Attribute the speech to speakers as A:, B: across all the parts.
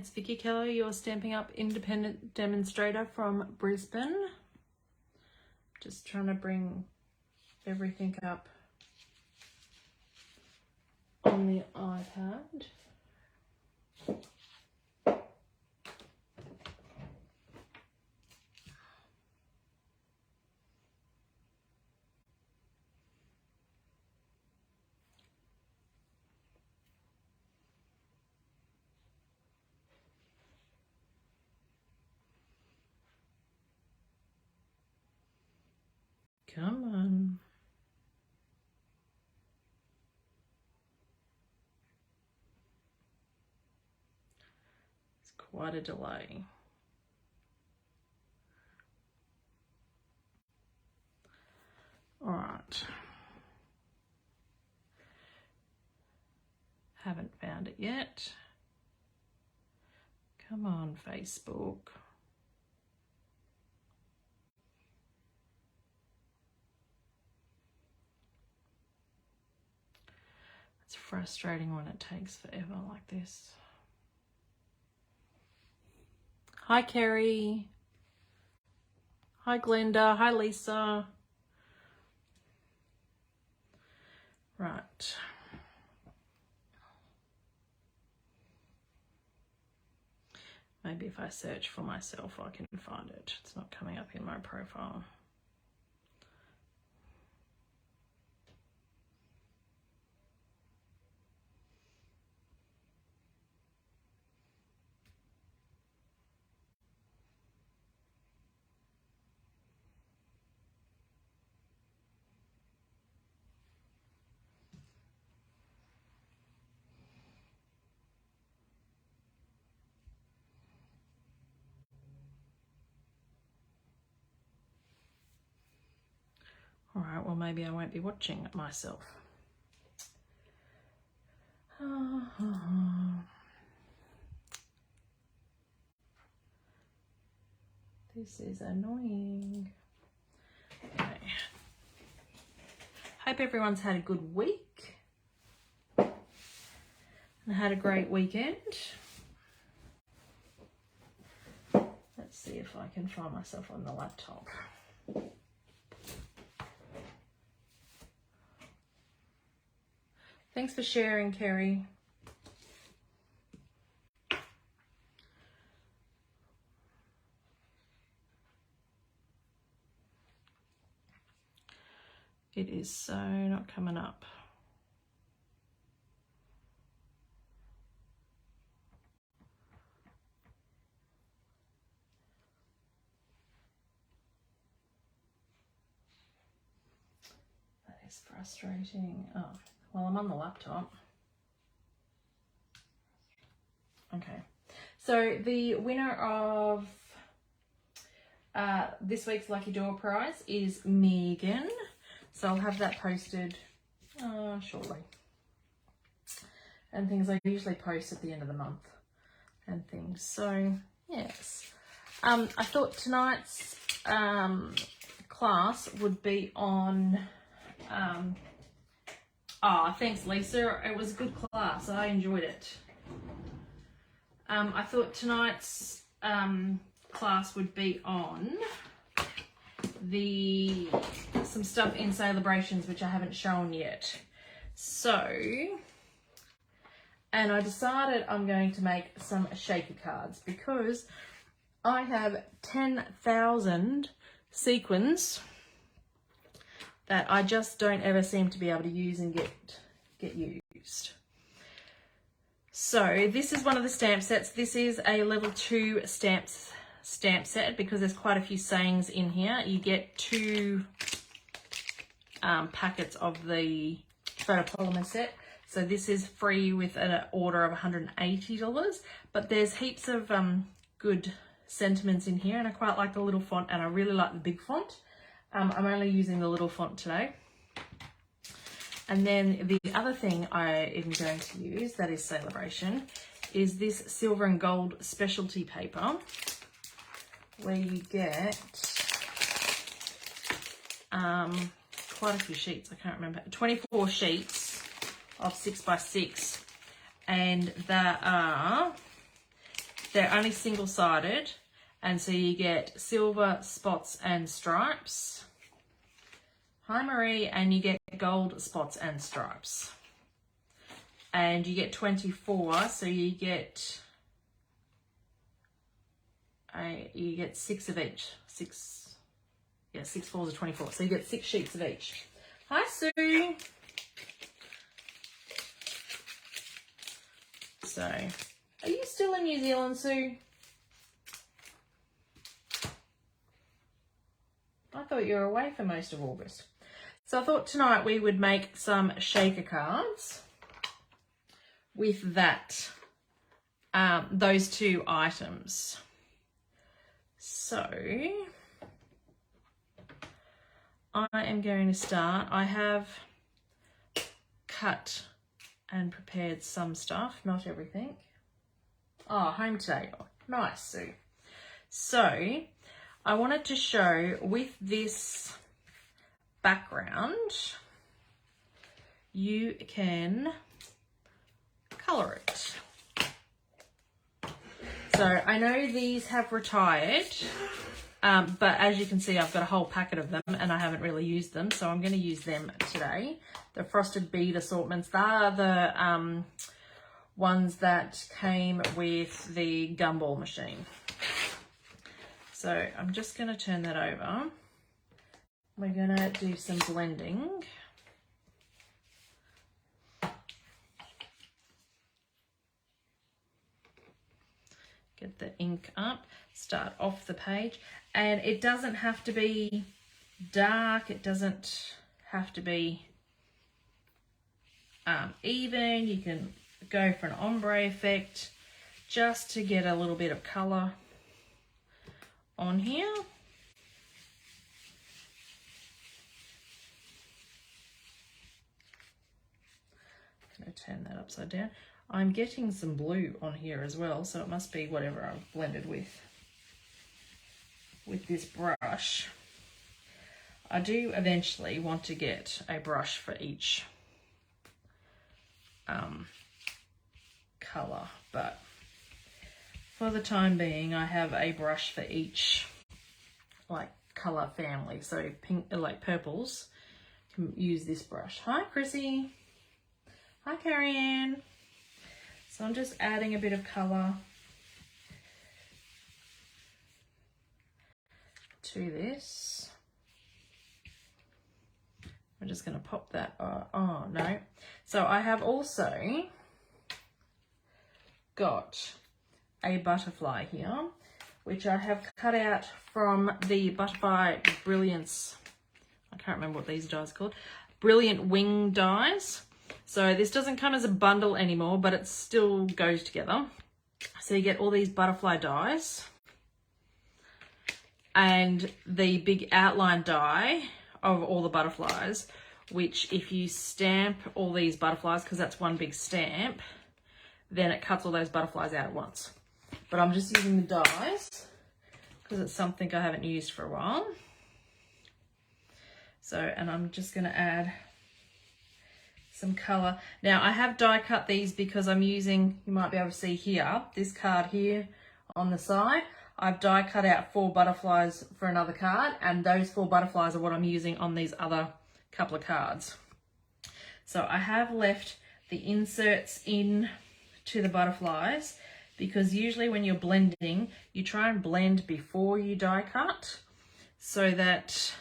A: it's Vickie Kello, your Stampin' Up independent demonstrator from Brisbane. Just trying to bring everything up on the iPad. Come on. It's quite a delay. All right. Haven't found it yet. Come on, Facebook. It's frustrating when it takes forever like this. Hi, Kerry. Hi, Glenda. Hi, Lisa. Right. Maybe if I search for myself, I can find it. It's not coming up in my profile. All right, well, maybe I won't be watching it myself. This is annoying. Okay. Hope everyone's had a good week and had a great weekend. Let's see if I can find myself on the laptop. Thanks for sharing, Kerry. It is so not coming up. That is frustrating. Oh, well, I'm on the laptop. Okay. So the winner of this week's Lucky Door prize is Megan. So I'll have that posted shortly. And things I usually post at the end of the month and things. So, yes. I thought tonight's class would be on... thanks, Lisa. It was a good class. I enjoyed it. I thought tonight's class would be on some stuff in Celebrations, which I haven't shown yet. So, and I decided I'm going to make some shaker cards because I have 10,000 sequins that I just don't ever seem to be able to use and get used. So this is one of the stamp sets. This is a level 2 stamp set because there's quite a few sayings in here. You get 2 packets of the photopolymer set. So this is free with an order of $180, but there's heaps of good sentiments in here, and I quite like the little font, and I really like the big font. I'm only using the little font today. And then the other thing I am going to use, that is Celebration, is this silver and gold specialty paper, where you get quite a few sheets. I can't remember. 24 sheets of 6x6, and there are They're only single-sided, and so you get silver, spots and stripes. Hi Marie, and you get gold, spots and stripes. And you get 24, so you get 6 of each. 6 fours are 24, so you get 6 sheets of each. Hi Sue. So, are you still in New Zealand, Sue? I thought you were away for most of August. So I thought tonight we would make some shaker cards with that, those 2 items. So I am going to start. I have cut and prepared some stuff, not everything. Oh, home today. Oh, nice, Sue. So I wanted to show with this background, you can colour it. So I know these have retired, but as you can see, I've got a whole packet of them and I haven't really used them, so I'm going to use them today. The frosted bead assortments, they are the ones that came with the gumball machine. So I'm just going to turn that over. We're going to do some blending. Get the ink up, start off the page, and it doesn't have to be dark, it doesn't have to be even. You can go for an ombre effect just to get a little bit of colour on here. I'm going to turn that upside down. I'm getting some blue on here as well, so it must be whatever I've blended with this brush. I do eventually want to get a brush for each colour, but for the time being I have a brush for each like colour family. So pink, like purples, can use this brush. Hi Chrissy. Hi Carrie Ann. So I'm just adding a bit of colour to this. I'm just going to pop that, oh no. So I have also got a butterfly here, which I have cut out from the Butterfly Brilliance, I can't remember what these dies are called, Brilliant Wing dies. So this doesn't come as a bundle anymore, but it still goes together. So you get all these butterfly dies and the big outline die of all the butterflies, which if you stamp all these butterflies, because that's one big stamp, then it cuts all those butterflies out at once. But I'm just using the dies because it's something I haven't used for a while. So, and I'm just going to add some colour. Now I have die cut these because I'm using, you might be able to see here, this card here on the side. I've die cut out 4 butterflies for another card, and those 4 butterflies are what I'm using on these other couple of cards. So I have left the inserts in to the butterflies because usually when you're blending, you try and blend before you die cut so that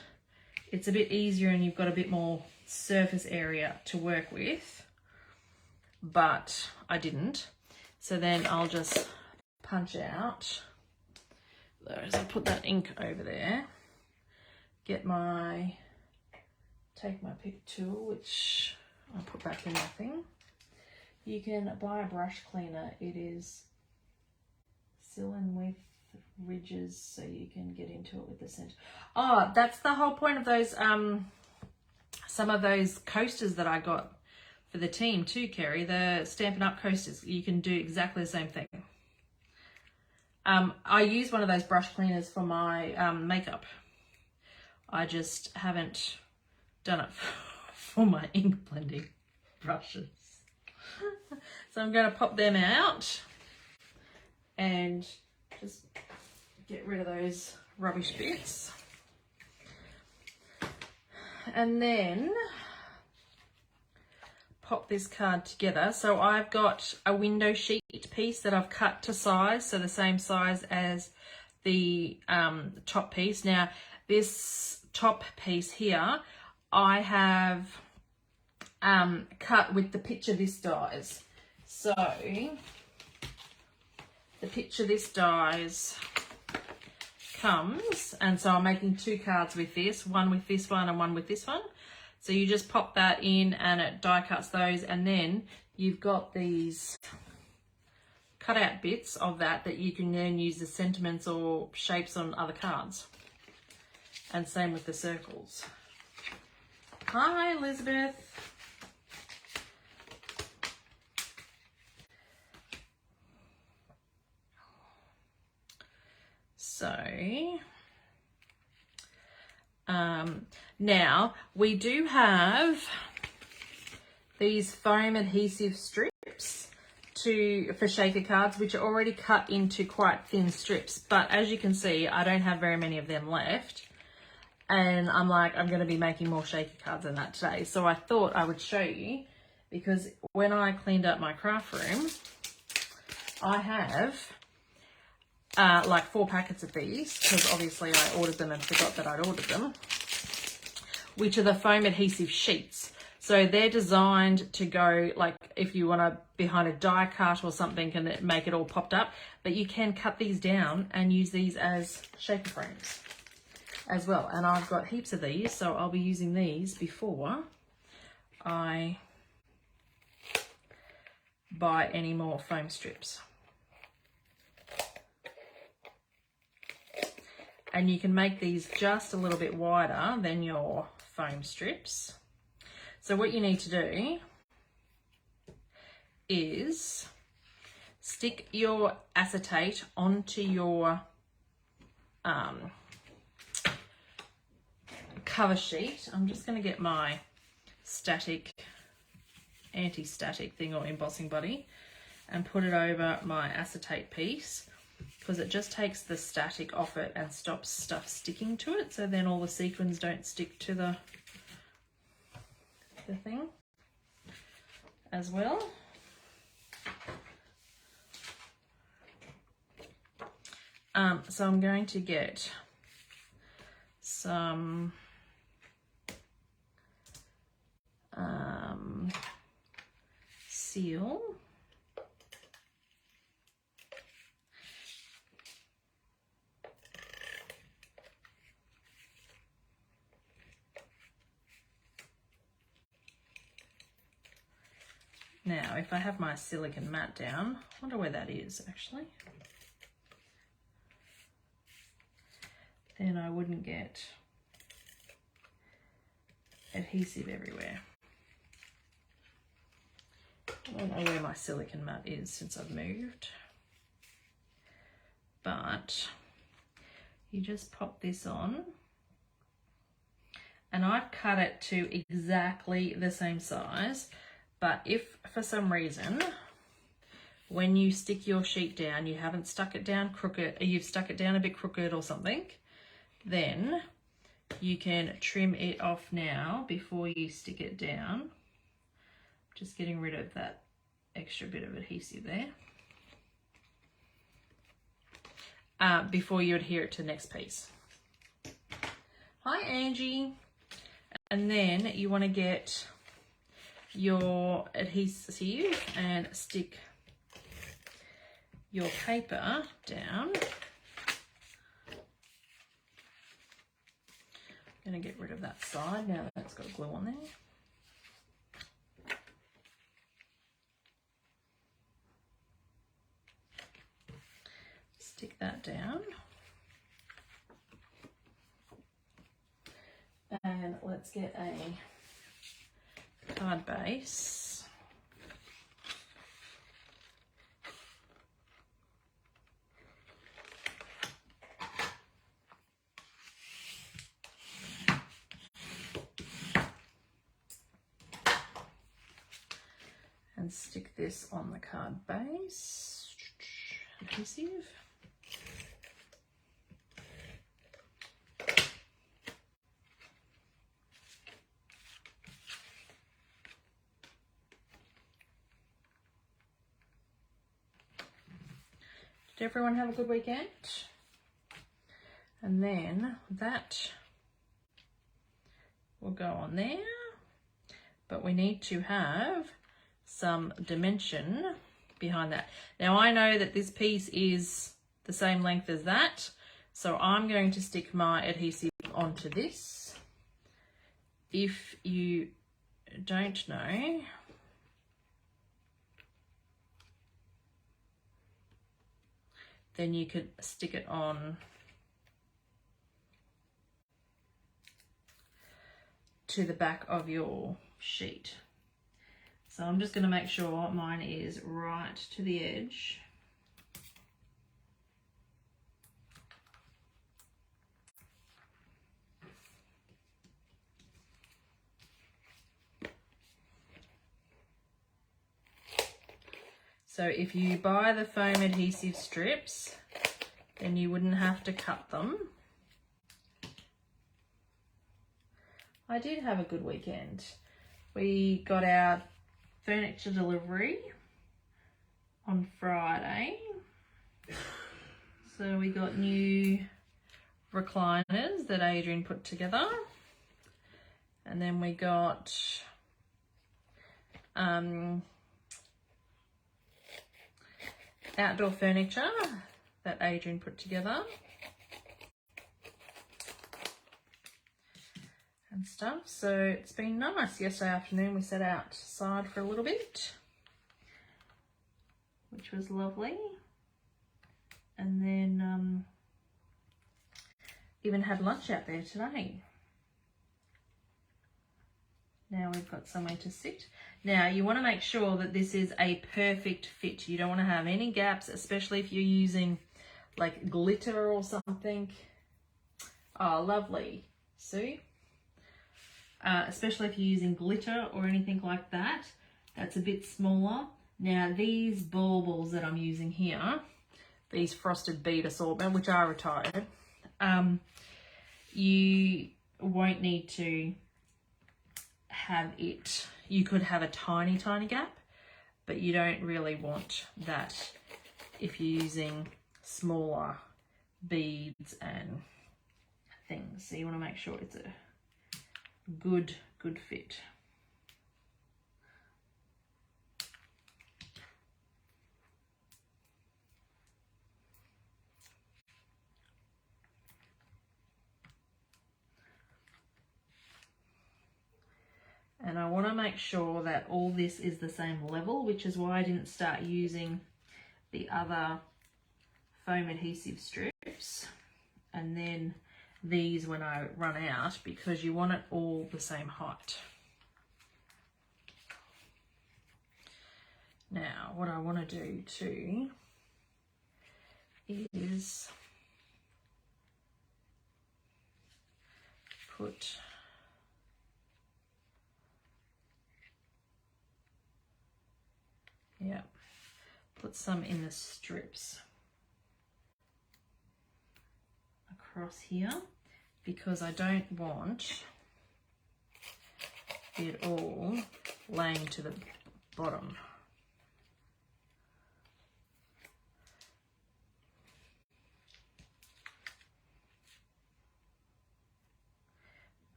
A: it's a bit easier and you've got a bit more surface area to work with, but I didn't. So then I'll just punch out those. I'll put that ink over there, take my pick tool, which I'll put back in my thing. You can buy a brush cleaner. It is sealing with ridges so you can get into it with the center. Oh, that's the whole point of those some of those coasters that I got for the team too, Kerry, the Stampin' Up coasters. You can do exactly the same thing. I use one of those brush cleaners for my makeup. I just haven't done it for my ink blending brushes. So I'm going to pop them out and just get rid of those rubbish bits. And then pop this card together. So I've got a window sheet piece that I've cut to size, so the same size as the top piece. Now this top piece here I have cut with the picture this dies. So the picture this dies comes, and so I'm making 2 cards with this, one with this one and one with this one. So you just pop that in and it die cuts those, and then you've got these cut out bits of that you can then use as sentiments or shapes on other cards. And same with the circles. Hi, Elizabeth. So now we do have these foam adhesive strips for shaker cards, which are already cut into quite thin strips. But as you can see, I don't have very many of them left. And I'm like, I'm going to be making more shaker cards than that today. So I thought I would show you, because when I cleaned up my craft room, I have like 4 packets of these, because obviously I ordered them and forgot that I'd ordered them, which are the foam adhesive sheets. So they're designed to go, like, if you want to behind a die cut or something and make it all popped up, but you can cut these down and use these as shaker frames as well. And I've got heaps of these, so I'll be using these before I buy any more foam strips. And you can make these just a little bit wider than your foam strips. So what you need to do is stick your acetate onto your cover sheet. I'm just going to get my anti-static thing or embossing buddy and put it over my acetate piece, because it just takes the static off it and stops stuff sticking to it, so then all the sequins don't stick to the thing as well. So I'm going to get some seal. Now, if I have my silicone mat down, I wonder where that is actually. Then I wouldn't get adhesive everywhere. I don't know where my silicone mat is since I've moved. But you just pop this on. And I've cut it to exactly the same size. But if for some reason, when you stick your sheet down, you haven't stuck it down crooked, or you've stuck it down a bit crooked or something, then you can trim it off now before you stick it down. Just getting rid of that extra bit of adhesive there. Before you adhere it to the next piece. Hi, Angie. And then you want to get your adhesive and stick your paper down. I'm going to get rid of that side now that it's got glue on there. Stick that down. And let's get a card base. And stick this on the card base. adhesive. Did everyone have a good weekend? And then that will go on there, but we need to have some dimension behind that. Now I know that this piece is the same length as that, so I'm going to stick my adhesive onto this. If you don't know, then you could stick it on to the back of your sheet. So I'm just going to make sure mine is right to the edge. So if you buy the foam adhesive strips, then you wouldn't have to cut them. I did have a good weekend. We got our furniture delivery on Friday. So we got new recliners that Adrian put together. And then we got outdoor furniture that Adrian put together. And stuff. So it's been nice. Yesterday afternoon we sat outside for a little bit, which was lovely. And then even had lunch out there today. Now we've got somewhere to sit. Now you want to make sure that this is a perfect fit. You don't want to have any gaps, especially if you're using like glitter or something. Oh, lovely. See? Especially if you're using glitter or anything like that, that's a bit smaller. Now these baubles that I'm using here, these frosted bead assortment, which are retired, you won't need to have it. You could have a tiny gap, but you don't really want that if you're using smaller beads and things. So you want to make sure it's a good fit. And I want to make sure that all this is the same level, which is why I didn't start using the other foam adhesive strips and then these when I run out, because you want it all the same height. Now what I want to do too is put some in the strips across here, because I don't want it all laying to the bottom.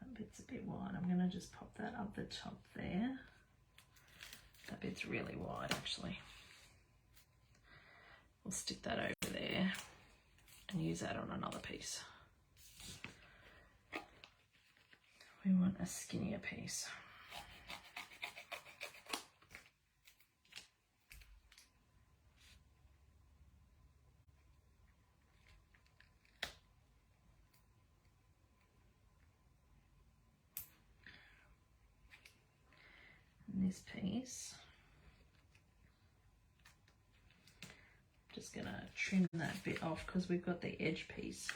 A: That bit's a bit wide. I'm going to just pop that up the top there. That bit's really wide actually. We'll stick that over there and use that on another piece. We want a skinnier piece. And this piece, just gonna trim that bit off because we've got the edge piece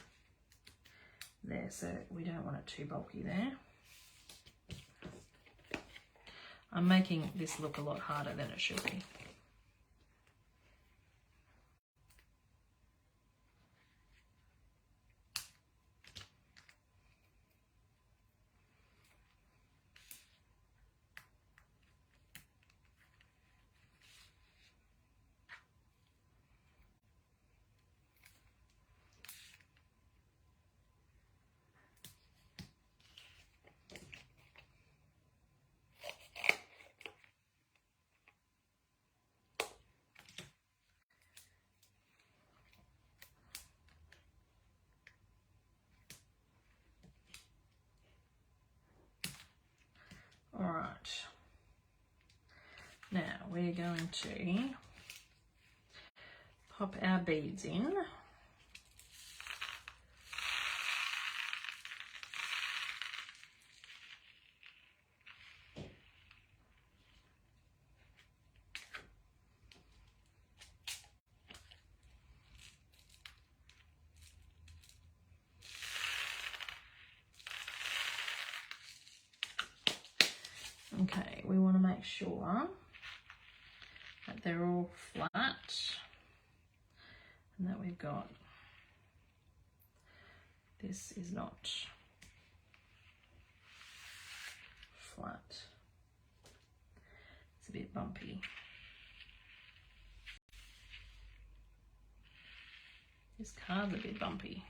A: there, so we don't want it too bulky there. I'm making this look a lot harder than it should be. we're going to pop our beads in. Okay, we want to make sure that they're all flat and that we've got, this is not flat, it's a bit bumpy. This card's a bit bumpy.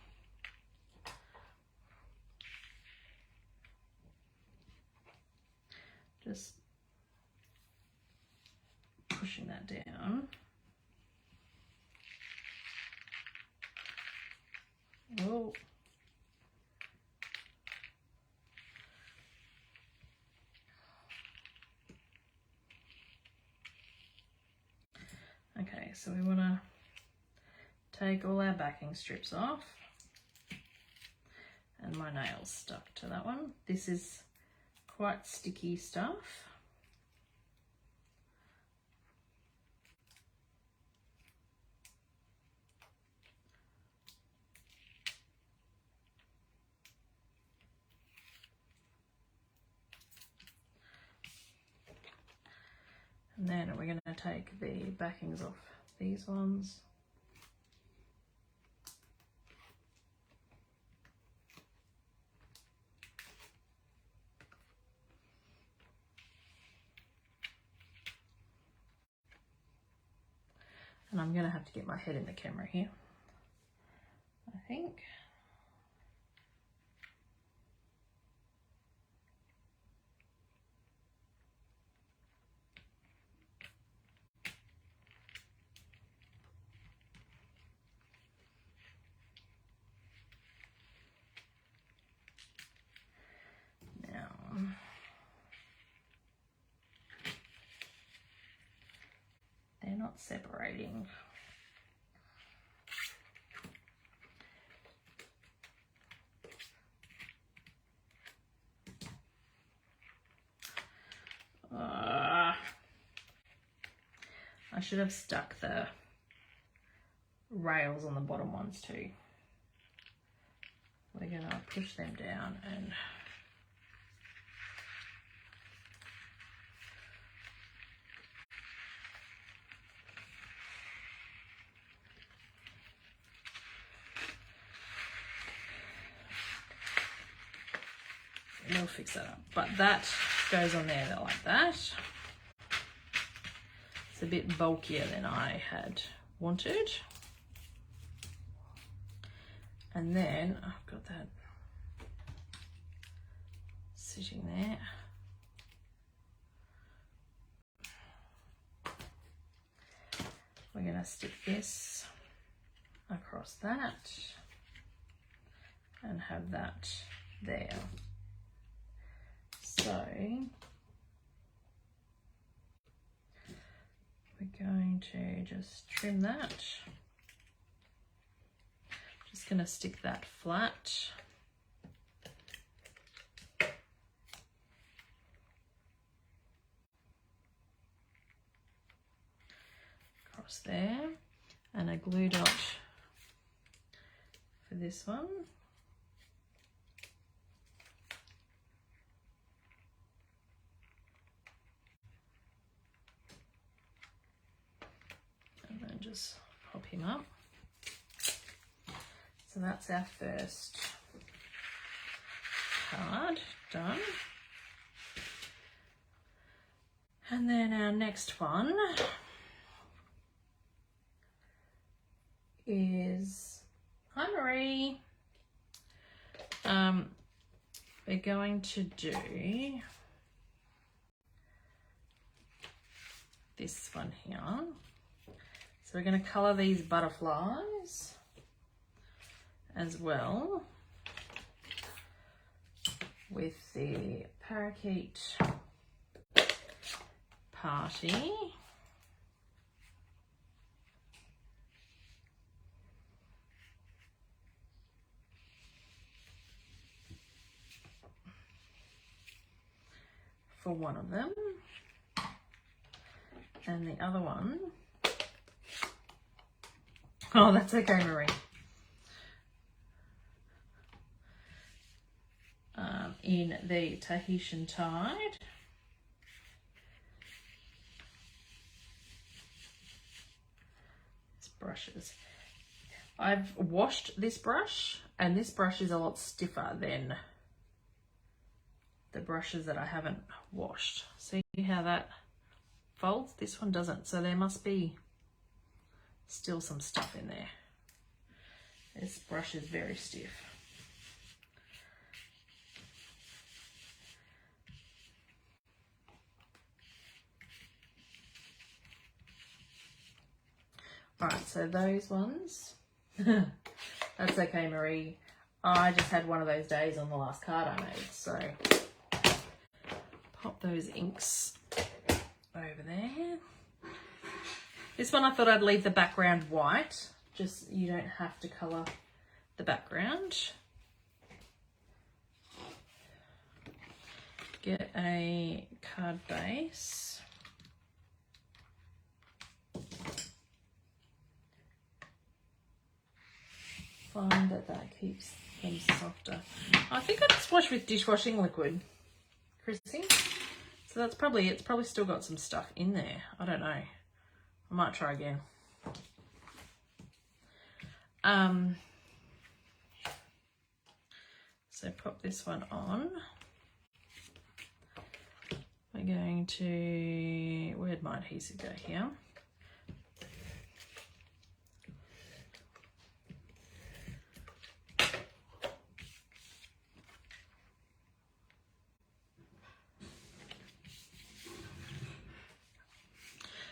A: Just pushing that down. Whoa. Okay, so we want to take all our backing strips off, and my nails stuck to that one. This is quite sticky stuff. And then we're going to take the backings off these ones. And I'm going to have to get my head in the camera here, I think. They're not separating. I should have stuck the rails on the bottom ones too. We're going to push them down and we'll fix that up. But that goes on there like that. It's a bit bulkier than I had wanted. And then I've got that sitting there. We're going to stick this across that and have that there. So we're going to just trim that. Just going to stick that flat. Across there, and a glue dot for this one. Just pop him up. So that's our first card done. And then our next one is, hi Marie. We're going to do this one here. So we're going to colour these butterflies as well with the parakeet party. one of them. And the other one, oh, that's okay, Marie. In the Tahitian Tide. These brushes. I've washed this brush, and this brush is a lot stiffer than the brushes that I haven't washed. See how that folds? This one doesn't, so there must be still some stuff in there. This brush is very stiff. All right, so those ones, that's okay, Marie. I just had one of those days on the last card I made, so pop those inks over there. This one I thought I'd leave the background white, just you don't have to colour the background. Get a card base. Find that keeps them softer. I think I just wash with dishwashing liquid, Chrissy. So that's probably, it's probably still got some stuff in there. I don't know. I might try again. So pop this one on. We're going to, where'd my adhesive go here?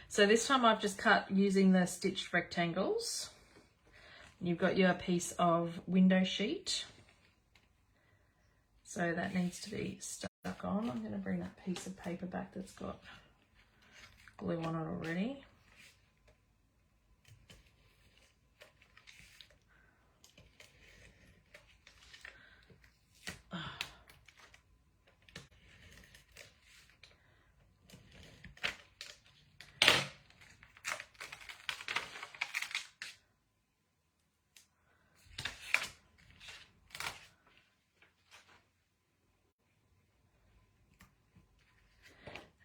A: So this time I've just cut using the stitched rectangles. You've got your piece of window sheet. So that needs to be stuck on. I'm going to bring that piece of paper back that's got glue on it already.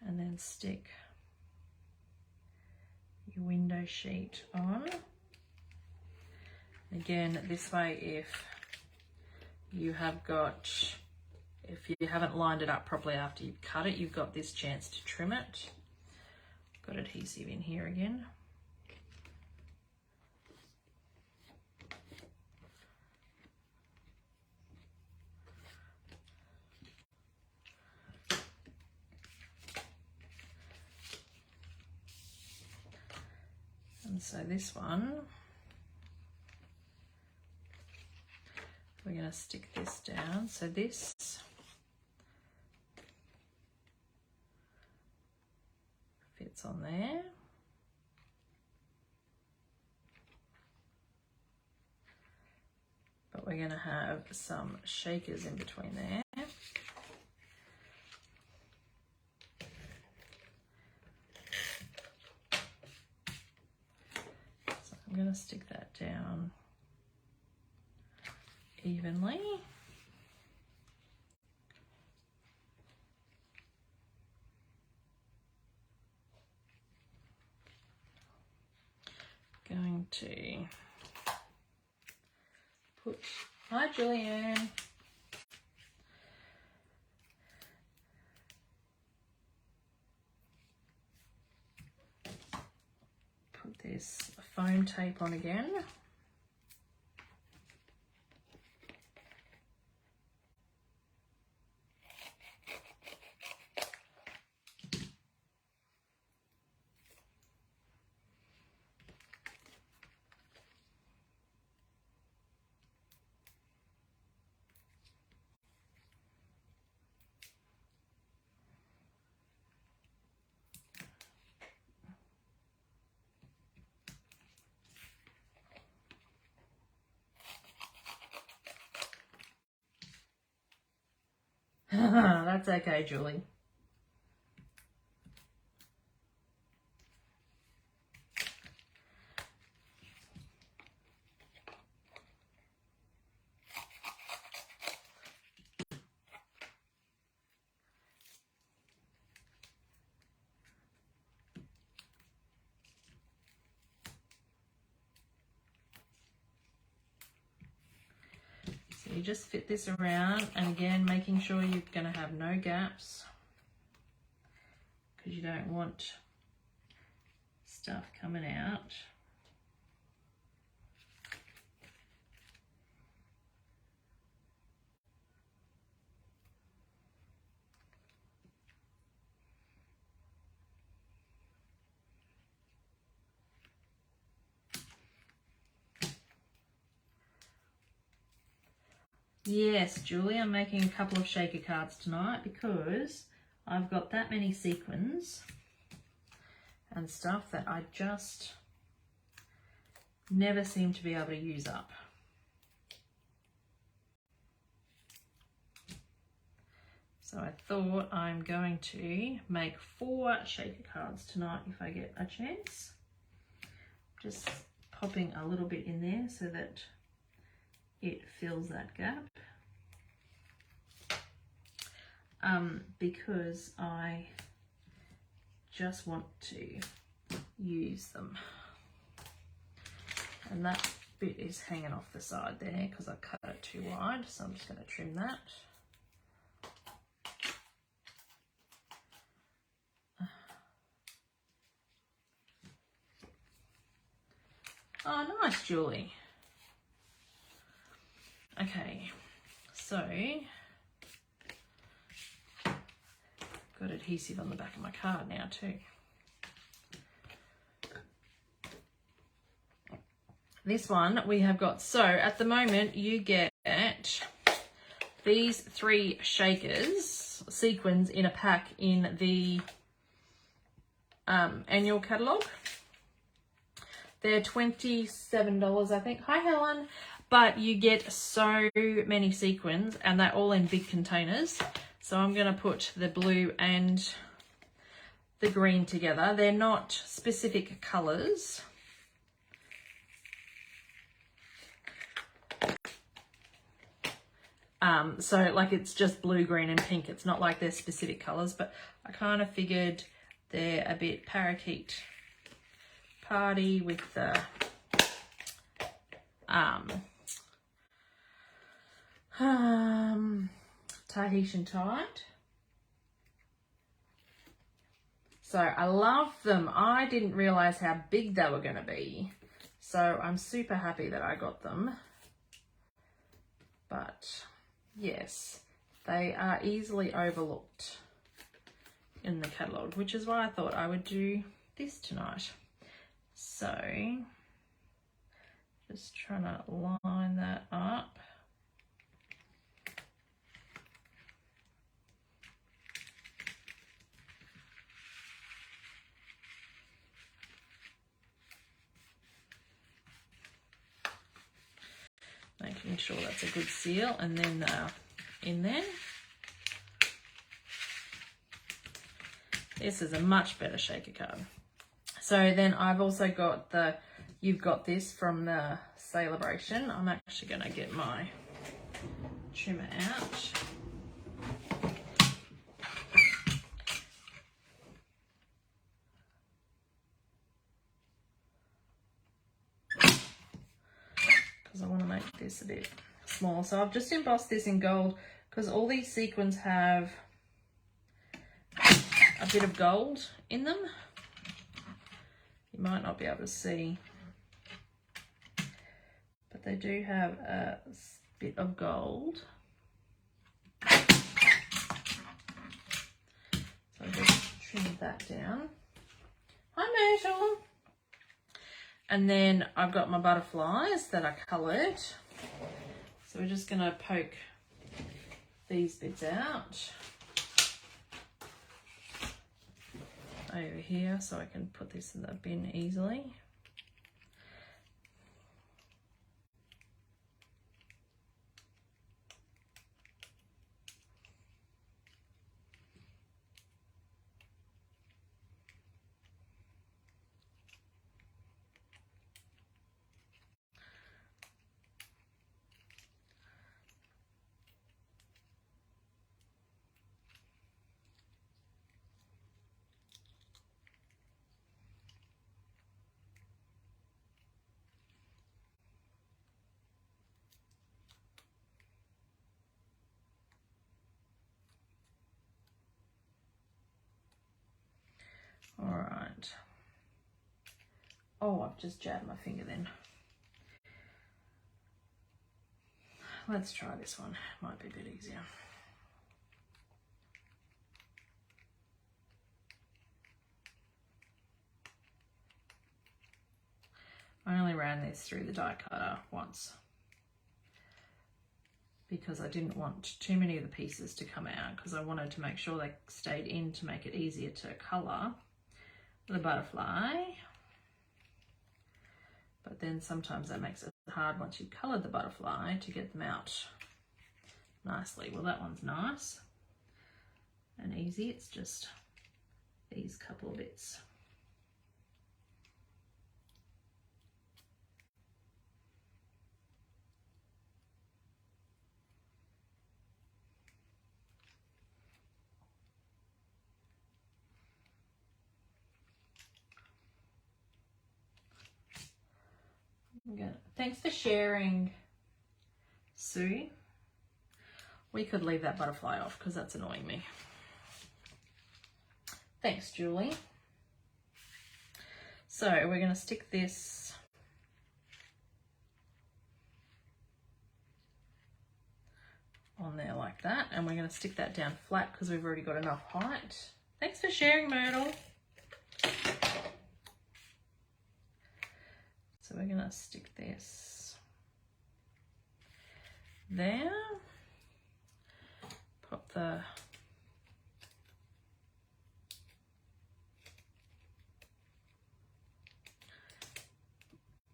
A: And then stick your window sheet on. Again, this way, if you haven't lined it up properly after you've cut it, you've got this chance to trim it. Got adhesive in here again. And so this one, we're going to stick this down. So this fits on there. But we're going to have some shakers in between there. I'm going to stick that down evenly. Going to put, hi Julianne. Put this foam tape on again. That's okay, Julie. you just fit this around, and again, making sure you're going to have no gaps, because you don't want stuff coming out. Yes, Julie, I'm making a couple of shaker cards tonight because I've got that many sequins and stuff that I just never seem to be able to use up. So I thought I'm going to make 4 shaker cards tonight if I get a chance. Just popping a little bit in there so that it fills that gap. Because I just want to use them. And that bit is hanging off the side there because I cut it too wide, so I'm just going to trim that. Oh, nice, Julie. Okay, so got adhesive on the back of my card now too. This one we have got, so at the moment you get these 3 shakers, sequins in a pack in the annual catalogue. They're $27, I think. Hi, Helen. But you get so many sequins and they're all in big containers. So I'm going to put the blue and the green together. They're not specific colours. So like it's just blue, green and pink. It's not like they're specific colours, but I kind of figured they're a bit parakeet party with the Tahitian tide. So I love them. I didn't realize how big they were going to be. So I'm super happy that I got them. But yes, they are easily overlooked in the catalogue, which is why I thought I would do this tonight. So just trying to line that up. Making sure that's a good seal, and then in there. This is a much better shaker card. So then I've also got the, you've got this from the a-bration. I'm actually going to get my trimmer out. Because I want to make this a bit small. So I've just embossed this in gold because all these sequins have a bit of gold in them. You might not be able to see, but they do have a bit of gold. So I just trimmed that down. Hi, Myrtle. And then I've got my butterflies that are coloured. So we're just going to poke these bits out over here so I can put this in the bin easily. All right. Oh, I've just jabbed my finger then. Let's try this one. Might be a bit easier. I only ran this through the die cutter once because I didn't want too many of the pieces to come out, because I wanted to make sure they stayed in to make it easier to colour the butterfly. But then sometimes that makes it hard once you've coloured the butterfly to get them out nicely. Well, that one's nice and easy. It's just these couple of bits. Thanks for sharing, Sue. We could leave that butterfly off because that's annoying me. Thanks, Julie. So we're going to stick this on there like that, and we're going to stick that down flat because we've already got enough height. Thanks for sharing, Myrtle. So we're going to stick this there, pop the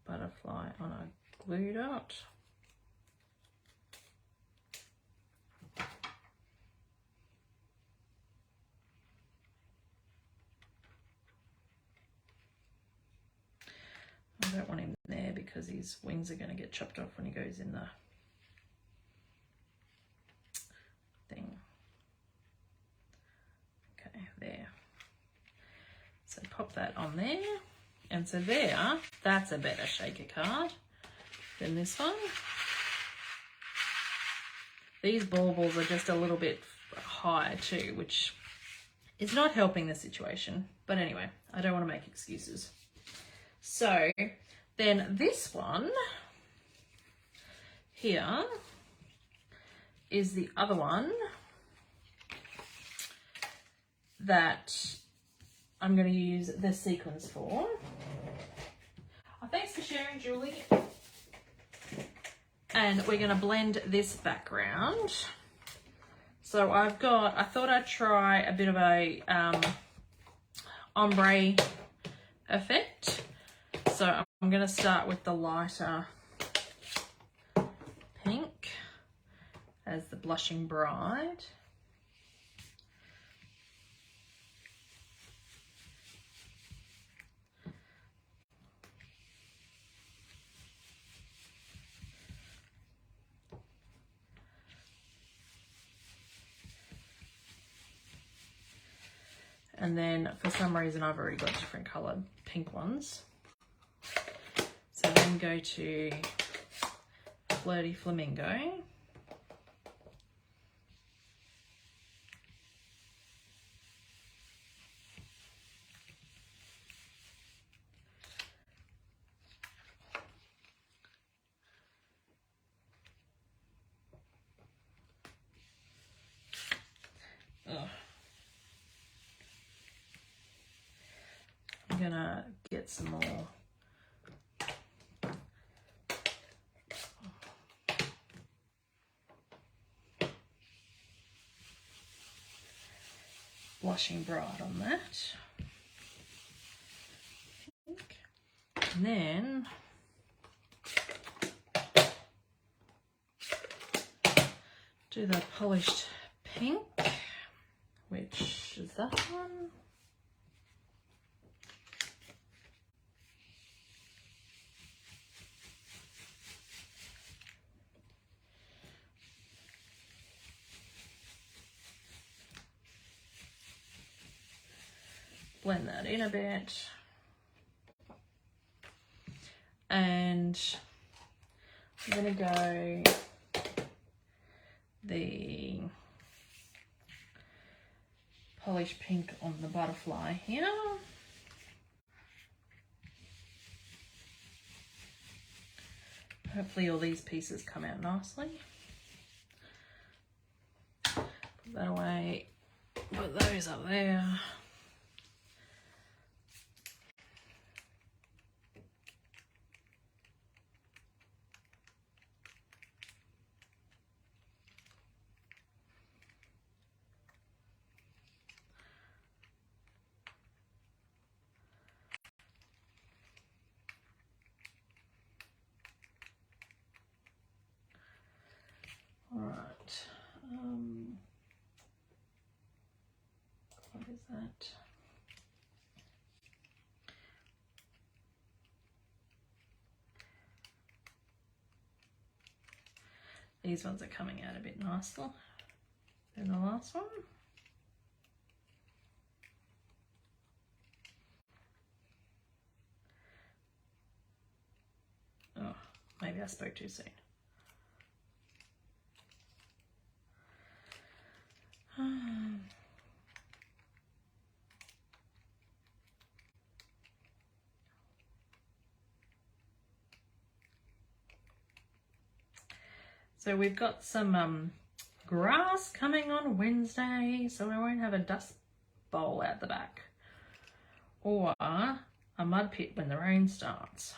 A: butterfly on a glue dot. I don't want him there because his wings are going to get chopped off when he goes in the thing. Okay, there. So pop that on there. And so there, that's a better shaker card than this one. These baubles are just a little bit high too, which is not helping the situation. But anyway, I don't want to make excuses. So then this one here is the other one that I'm going to use the sequins for. Oh, thanks for sharing, Julie. And we're going to blend this background. So I thought I'd try a bit of a ombre effect. So I'm going to start with the lighter pink as the blushing bride. And then for some reason I've already got different coloured pink ones. So then go to Flirty Flamingo. I'm gonna get some more blushing bride on that. And then do the polished pink, which is that one. Blend that in a bit. And I'm going to go the polished pink on the butterfly here. Hopefully all these pieces come out nicely. Put that away, put those up there. All right. What is that? These ones are coming out a bit nicer than the last one. Oh, maybe I spoke too soon. So we've got some grass coming on Wednesday, so we won't have a dust bowl out the back or a mud pit when the rain starts,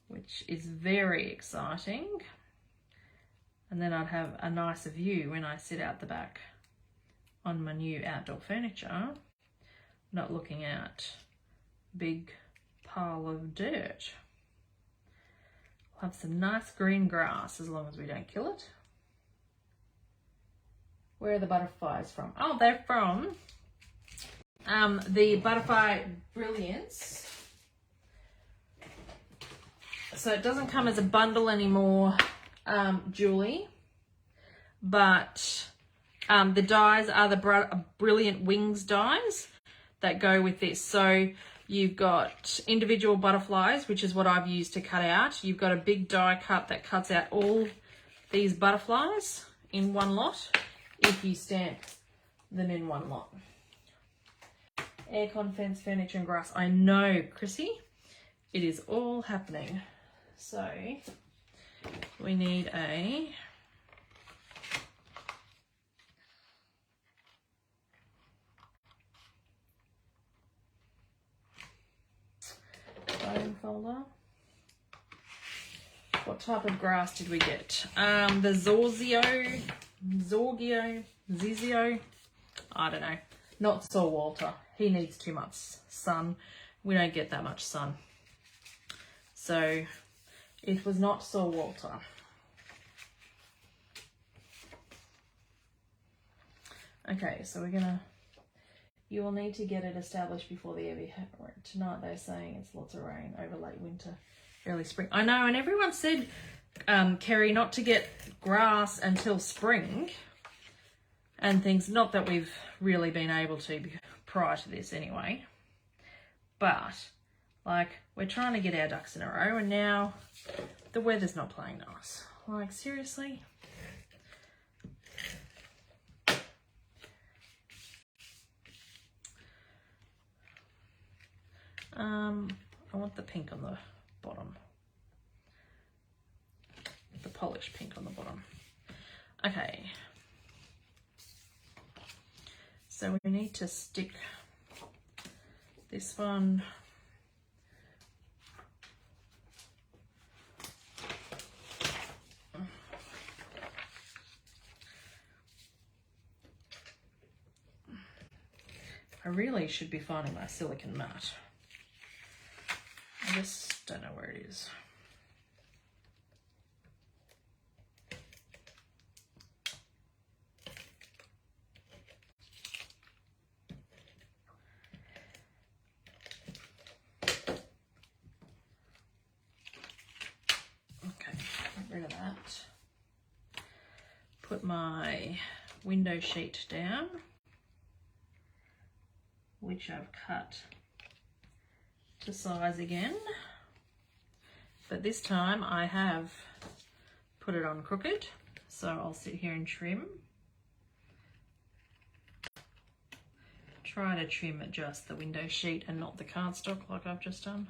A: which is very exciting. And then I'd have a nicer view when I sit out the back on my new outdoor furniture, not looking at a big pile of dirt. We'll have some nice green grass as long as we don't kill it. Where are the butterflies from? Oh, they're from the Butterfly Brilliance. So it doesn't come as a bundle anymore, Julie, but the dies are the Brilliant Wings dies that go with this. So you've got individual butterflies, which is what I've used to cut out. You've got a big die cut that cuts out all these butterflies in one lot if you stamp them in one lot. Aircon, fence, furniture and grass. I know, Chrissy, it is all happening. So we need a foam folder. What type of grass did we get? The Zizio, I don't know. Not Sir Walter. He needs too much sun. We don't get that much sun. So it was not Sir Walter. Okay, so you will need to get it established before the heavy tonight. They're saying it's lots of rain over late winter, early spring. I know, and everyone said, Kerry, not to get grass until spring and things. Not that we've really been able to prior to this anyway, but like we're trying to get our ducks in a row, and now the weather's not playing nice. Like, seriously? I want the pink on the bottom. The polished pink on the bottom. Okay. So we need to stick this one I really should be finding my silicone mat. I just don't know where it is. Okay, get rid of that. Put my window sheet down, which I've cut to size again, but this time I have put it on crooked, so I'll sit here and trim. Try to trim just the window sheet and not the cardstock like I've just done.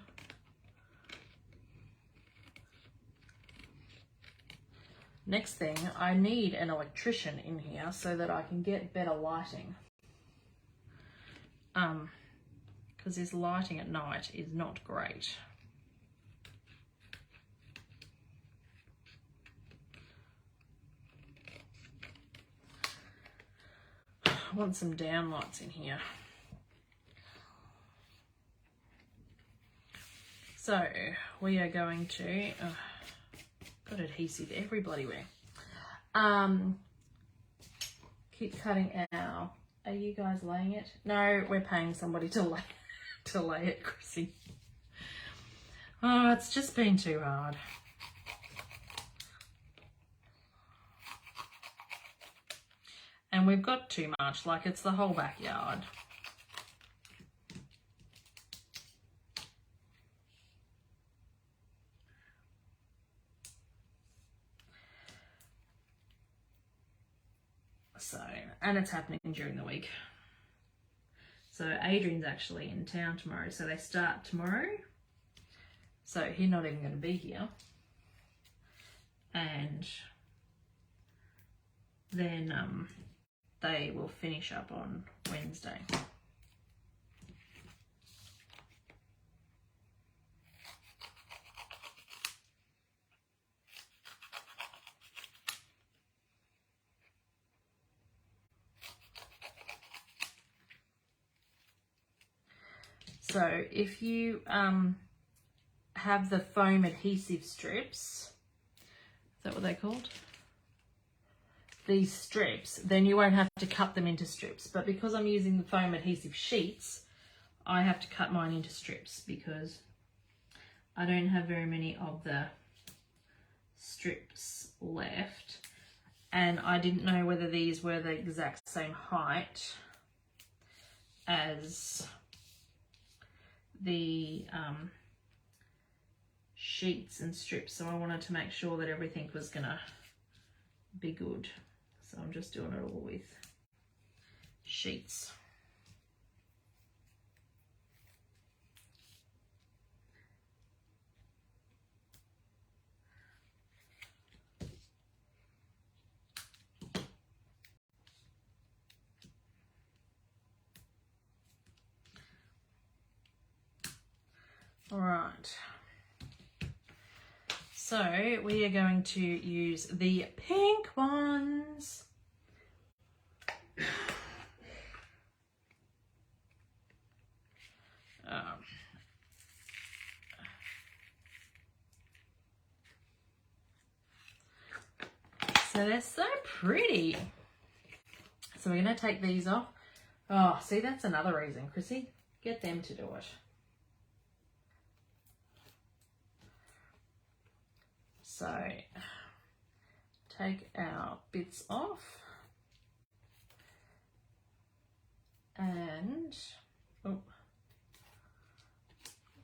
A: Next thing, I need an electrician in here so that I can get better lighting. Because this lighting at night is not great. I want some down lights in here. So we are going to, got adhesive every bloody way. Keep cutting our, are you guys laying it? No, we're paying somebody to lay it, Chrissy. Oh, it's just been too hard. And we've got too much, like it's the whole backyard. So, and it's happening during the week. So Adrian's actually in town tomorrow, so they start tomorrow. So he's not even going to be here. And then they will finish up on Wednesday. So if you have the foam adhesive strips, is that what they're called? These strips, then you won't have to cut them into strips. But because I'm using the foam adhesive sheets, I have to cut mine into strips because I don't have very many of the strips left. And I didn't know whether these were the exact same height as the sheets and strips, so I wanted to make sure that everything was gonna be good, so I'm just doing it all with sheets. All right, so we are going to use the pink ones. So they're so pretty. So we're going to take these off. Oh, see, that's another reason, Chrissy. Get them to do it. So take our bits off and oh,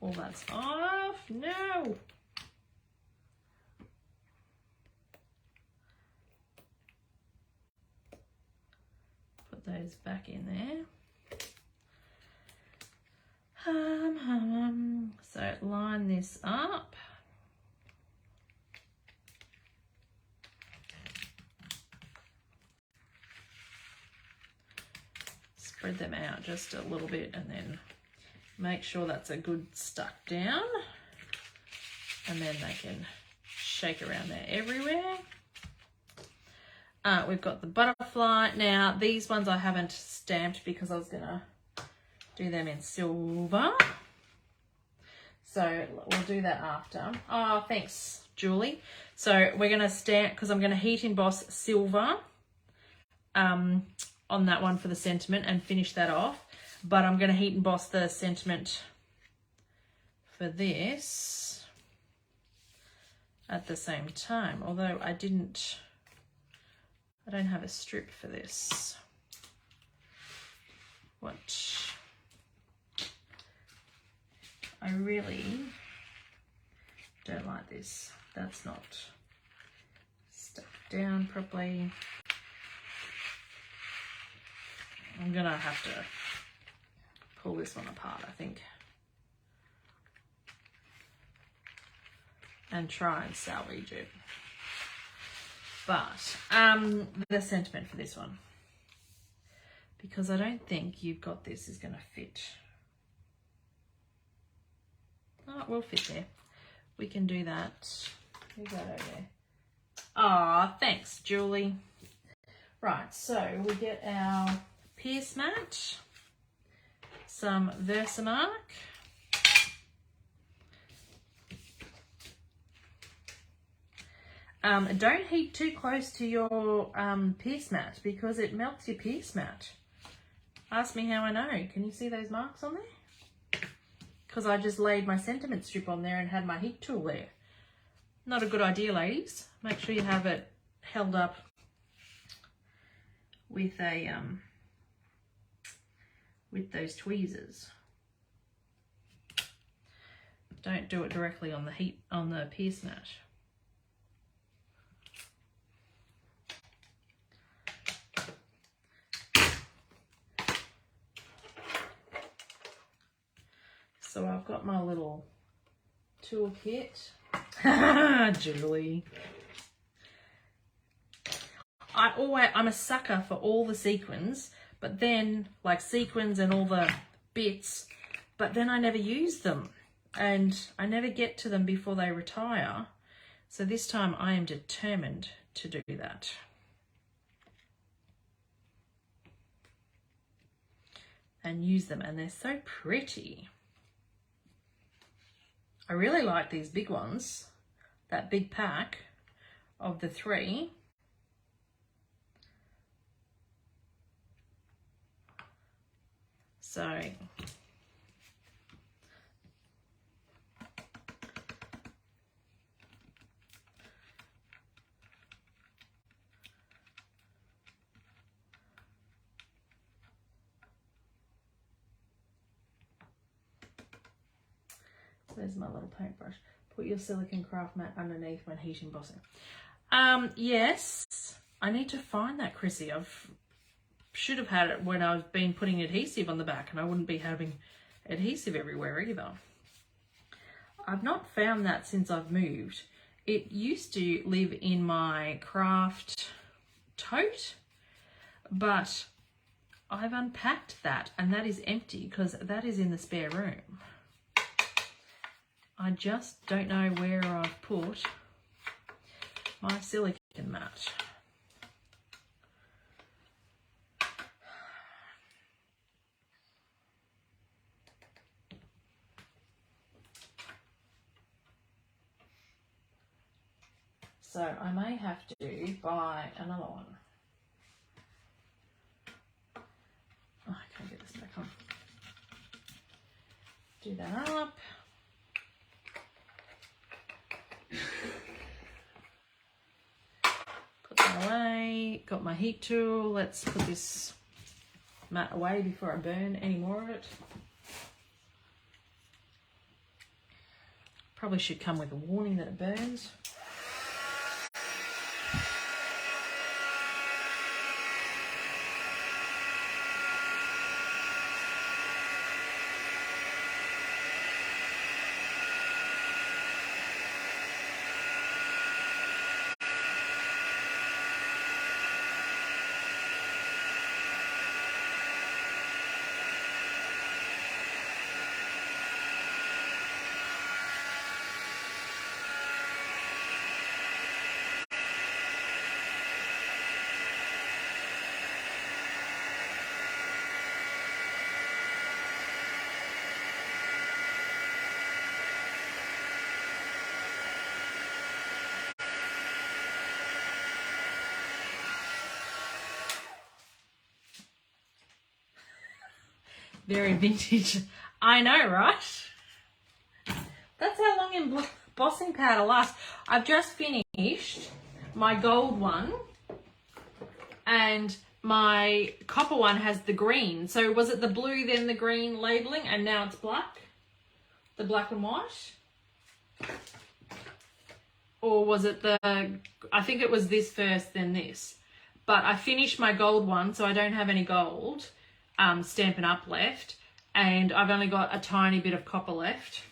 A: all that's off. No. Put those back in there. So line this up. Spread them out just a little bit and then make sure that's a good stuck down, and then they can shake around there everywhere. We've got the butterfly. Now these ones I haven't stamped because I was gonna do them in silver, so we'll do that after. Oh, thanks, Julie. So we're gonna stamp, because I'm gonna heat emboss silver on that one for the sentiment and finish that off, but I'm going to heat emboss the sentiment for this at the same time, although I don't have a strip for this. What I really don't like this. That's not stuck down properly. I'm gonna have to pull this one apart, I think, and try and salvage it. But the sentiment for this one, because I don't think you've got this is going to fit. Oh, it will fit there. We can do that. Who's that over there? Ah, thanks, Julie. Right, so we get our Pierce mat, some Versamark, don't heat too close to your Pierce mat because it melts your Pierce mat. Ask me how I know. Can you see those marks on there? Because I just laid my sentiment strip on there and had my heat tool there. Not a good idea, ladies. Make sure you have it held up with a with those tweezers. Don't do it directly on the Pierce mat. So I've got my little toolkit. Julie. I'm a sucker for all the sequins, but then like sequins and all the bits, but then I never use them and I never get to them before they retire. So this time I am determined to do that. And use them, and they're so pretty. I really like these big ones, that big pack of the 3. So there's my little paintbrush. Put your silicone craft mat underneath when heat embossing. Yes, I need to find that, Chrissy. Should have had it when I've been putting adhesive on the back, and I wouldn't be having adhesive everywhere either. I've not found that since I've moved. It used to live in my craft tote, but I've unpacked that and that is empty because that is in the spare room. I just don't know where I've put my silicone mat. So I may have to buy another one. Oh, I can't get this back on. Do that up. Put that away. Got my heat tool. Let's put this mat away before I burn any more of it. Probably should come with a warning that it burns. Very vintage. I know, right? That's how long embossing powder lasts. I've just finished my gold one and my copper one has the green. So was it the blue then the green labeling and now it's black? The black and white? Or was it I think it was this first then this. But I finished my gold one so I don't have any gold. Stampin' Up left, and I've only got a tiny bit of copper left.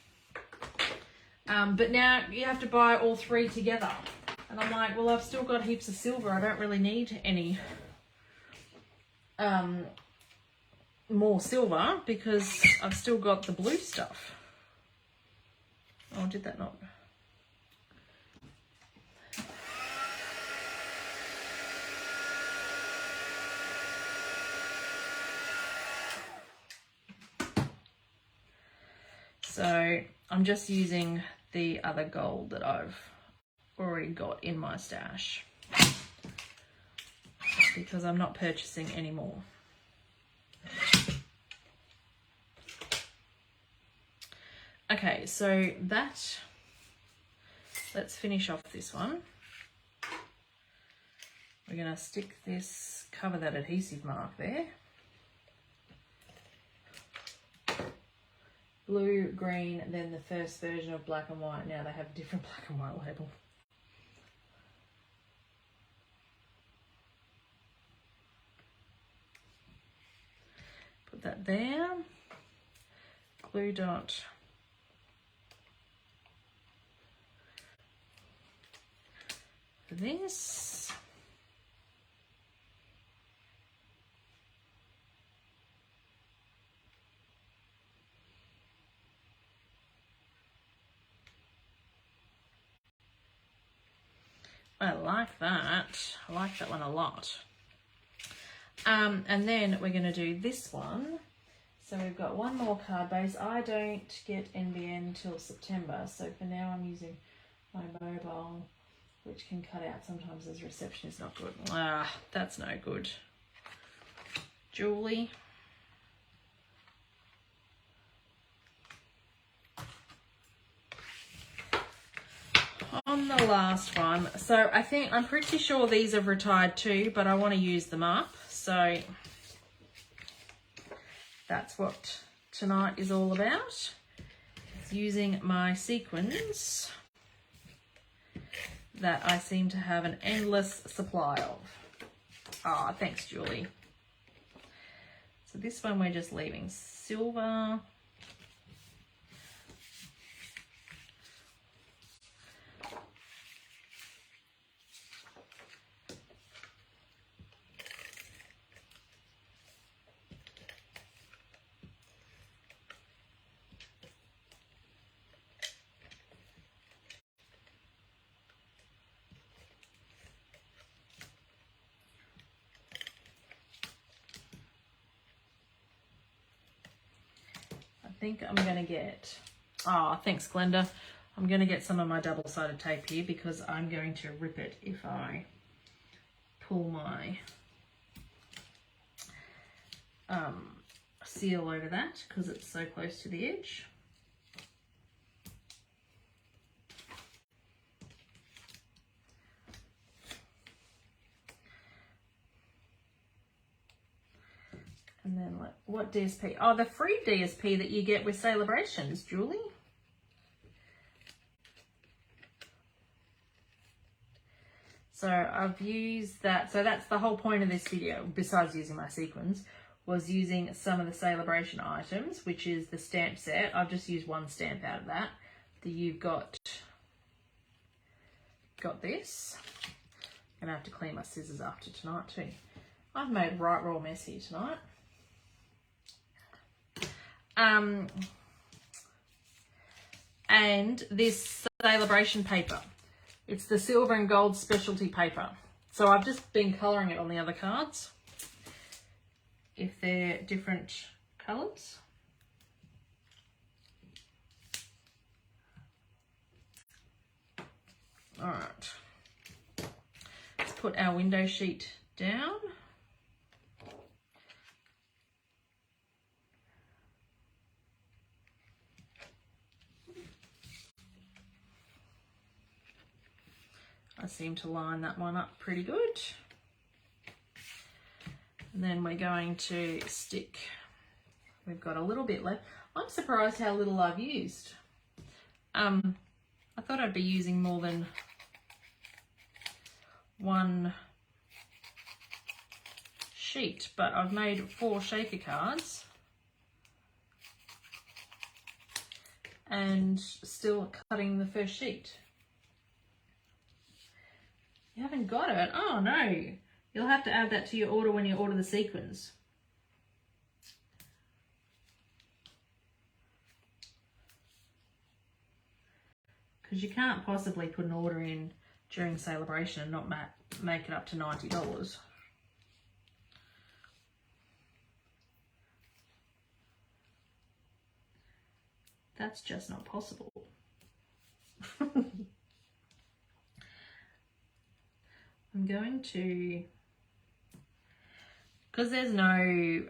A: But now you have to buy all 3 together. And I'm like, well, I've still got heaps of silver. I don't really need any more silver because I've still got the blue stuff. Oh, did that not? So I'm just using the other gold that I've already got in my stash because I'm not purchasing any more. Okay, so let's finish off this one. We're going to stick this, cover that adhesive mark there. Blue, green, and then the first version of black and white. Now they have a different black and white label. Put that there. Glue dot. For this. I like that. I like that one a lot. And then we're going to do this one. So we've got one more card base. I don't get NBN till September. So for now I'm using my mobile, which can cut out sometimes as reception is not good. Ah, that's no good. Julie. On the last one, so I'm pretty sure these have retired too, but I want to use them up. So that's what tonight is all about. It's using my sequins that I seem to have an endless supply of. Ah, thanks, Julie. So this one we're just leaving silver. I think I'm going to get, oh, thanks Glenda. I'm going to get some of my double-sided tape here because I'm going to rip it if I pull my seal over that because it's so close to the edge. And then what DSP? Oh, the free DSP that you get with Celebrations, Julie. So I've used that. So that's the whole point of this video, besides using my sequins, was using some of the Celebration items, which is the stamp set. I've just used one stamp out of that. You've got this. I'm gonna have to clean my scissors after tonight too. I've made a right raw mess here tonight. And this Celebration paper. It's the silver and gold specialty paper. So I've just been colouring it on the other cards, if they're different colours. All right. Let's put our window sheet down. I seem to line that one up pretty good. And then we're going to stick, we've got a little bit left. I'm surprised how little I've used. I thought I'd be using more than one sheet, but I've made 4 shaker cards and still cutting the first sheet. You haven't got it? Oh no. You'll have to add that to your order when you order the sequins. Because you can't possibly put an order in during Celebration and not make it up to $90. That's just not possible. I'm going to, because there's no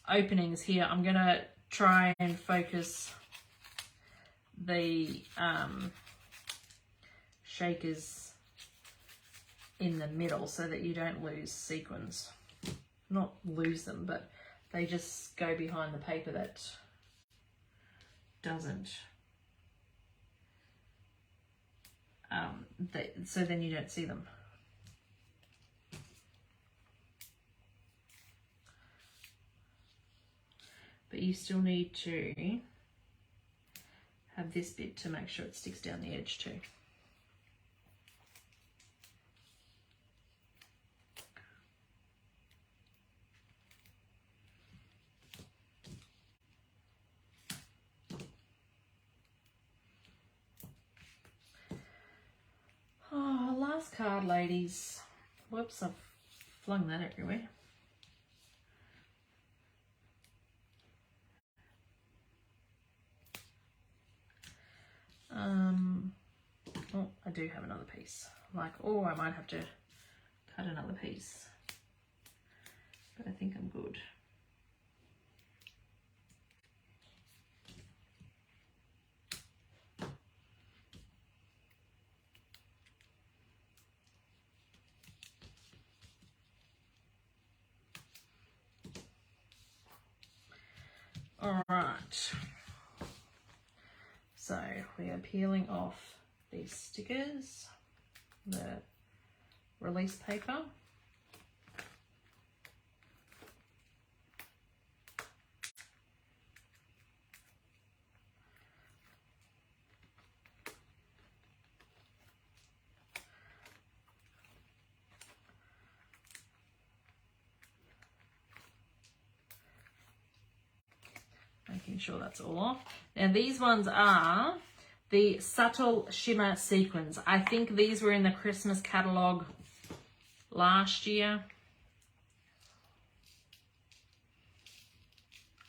A: openings here, I'm going to try and focus the shakers in the middle so that you don't lose sequins. Not lose them, but they just go behind the paper that doesn't. So then you don't see them. But you still need to have this bit to make sure it sticks down the edge too. Oh, last card, ladies. Whoops, I've flung that everywhere. Oh, I do have another piece. Like, oh, I might have to cut another piece. But I think I'm good. All right. So we are peeling off these stickers, the release paper. Making sure that's all off. Now these ones are the Subtle Shimmer Sequins. I think these were in the Christmas catalogue last year.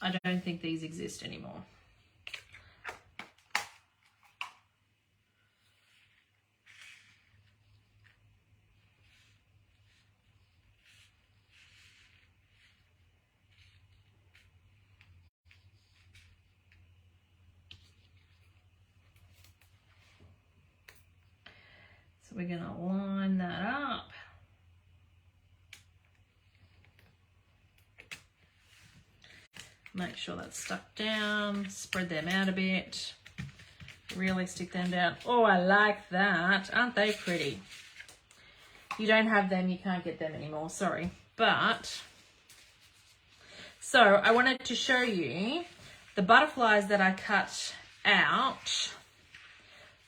A: I don't think these exist anymore. So we're going to line that up. Make sure that's stuck down, spread them out a bit, really stick them down. Oh, I like that. Aren't they pretty? You don't have them, you can't get them anymore, sorry. But, so I wanted to show you the butterflies that I cut out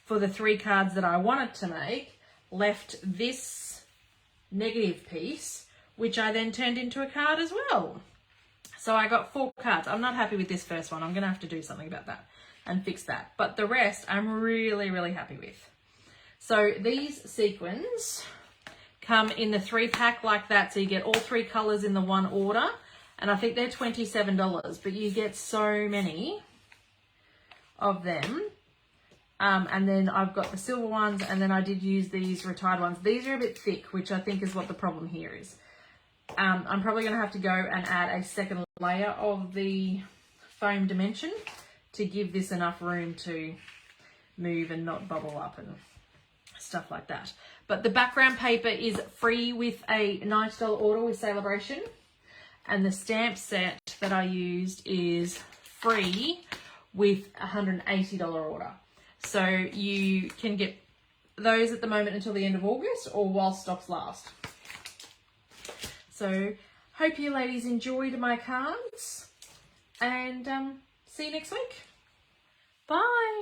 A: for the 3 cards that I wanted to make, left this negative piece, which I then turned into a card as well. So I got 4 cards. I'm not happy with this first one. I'm going to have to do something about that and fix that. But the rest I'm really, really happy with. So these sequins come in the 3-pack like that. So you get all 3 colours in the one order. And I think they're $27. But you get so many of them. And then I've got the silver ones. And then I did use these retired ones. These are a bit thick, which I think is what the problem here is. I'm probably going to have to go and add a second layer of the foam dimension to give this enough room to move and not bubble up and stuff like that. But the background paper is free with a $90 order with Celebration. And the stamp set that I used is free with a $180 order. So you can get those at the moment until the end of August or while stocks last. So, hope you ladies enjoyed my cards, and see you next week. Bye.